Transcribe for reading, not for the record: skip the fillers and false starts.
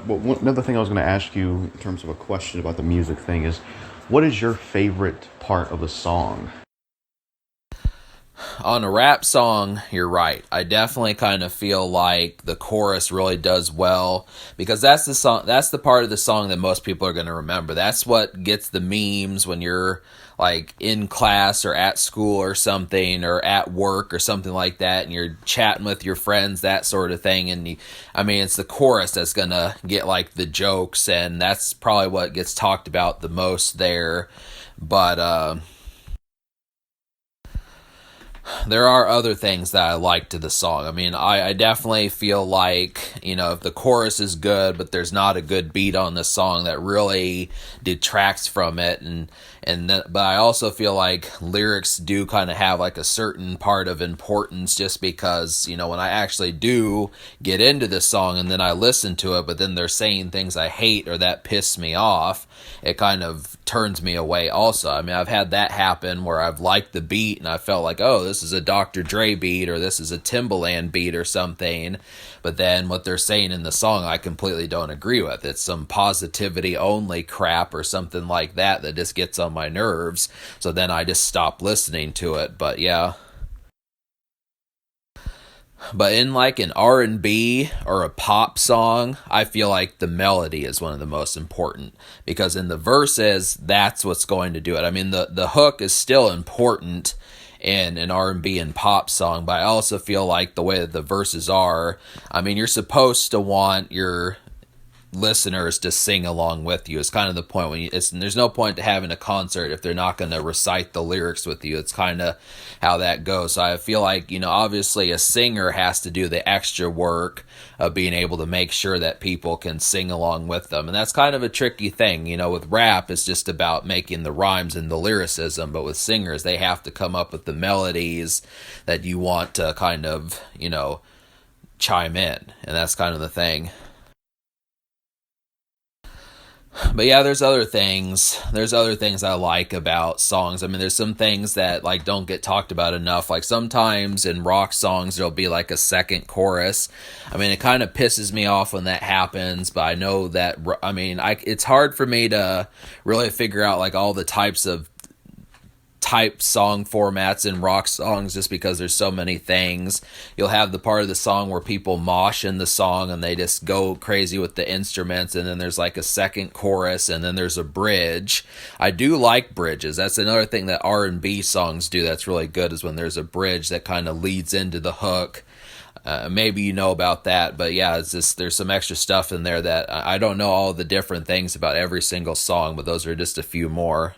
Well, another thing I was going to ask you in terms of a question about the music thing is, what is your favorite part of the song? On a rap song, you're right. I definitely kind of feel like the chorus really does well because that's the song. That's the part of the song that most people are going to remember. That's what gets the memes when you're like in class or at school or something or at work or something like that, and you're chatting with your friends, that sort of thing. I mean, it's the chorus that's gonna get like the jokes, and that's probably what gets talked about the most there. But there are other things that I like to the song. I mean, I definitely feel like, if the chorus is good, but there's not a good beat on the song, that really detracts from it. But I also feel like lyrics do kind of have like a certain part of importance just because, when I actually do get into the song and then I listen to it, but then they're saying things I hate or that piss me off, it kind of turns me away also. I mean, I've had that happen where I've liked the beat and I felt like, oh, this is a Dr. Dre beat or this is a Timbaland beat or something. But then what they're saying in the song, I completely don't agree with. It's some positivity only crap or something like that just gets on my nerves. So then I just stop listening to it. But yeah. But in like an R&B or a pop song, I feel like the melody is one of the most important because in the verses, that's what's going to do it. I mean, the hook is still important in an R&B and pop song, but I also feel like the way that the verses are, I mean, you're supposed to want your listeners to sing along with you. It's kind of the point there's no point to having a concert if they're not going to recite the lyrics with you. It's kind of how that goes. So I feel like, obviously a singer has to do the extra work of being able to make sure that people can sing along with them. And that's kind of a tricky thing. With rap, it's just about making the rhymes and the lyricism, but with singers, they have to come up with the melodies that you want to kind of, chime in. And that's kind of the thing. But yeah, there's other things. There's other things I like about songs. I mean, there's some things that like don't get talked about enough. Like sometimes in rock songs there'll be like a second chorus. I mean, it kind of pisses me off when that happens, but I know that I mean, it's hard for me to really figure out like all the type song formats in rock songs just because there's so many things. You'll have the part of the song where people mosh in the song and they just go crazy with the instruments, and then there's like a second chorus, and then there's a bridge. I do like bridges. That's another thing that R&B songs do that's really good, is when there's a bridge that kind of leads into the hook. Maybe you know about that, but yeah, it's just there's some extra stuff in there that I don't know all the different things about every single song, but those are just a few more.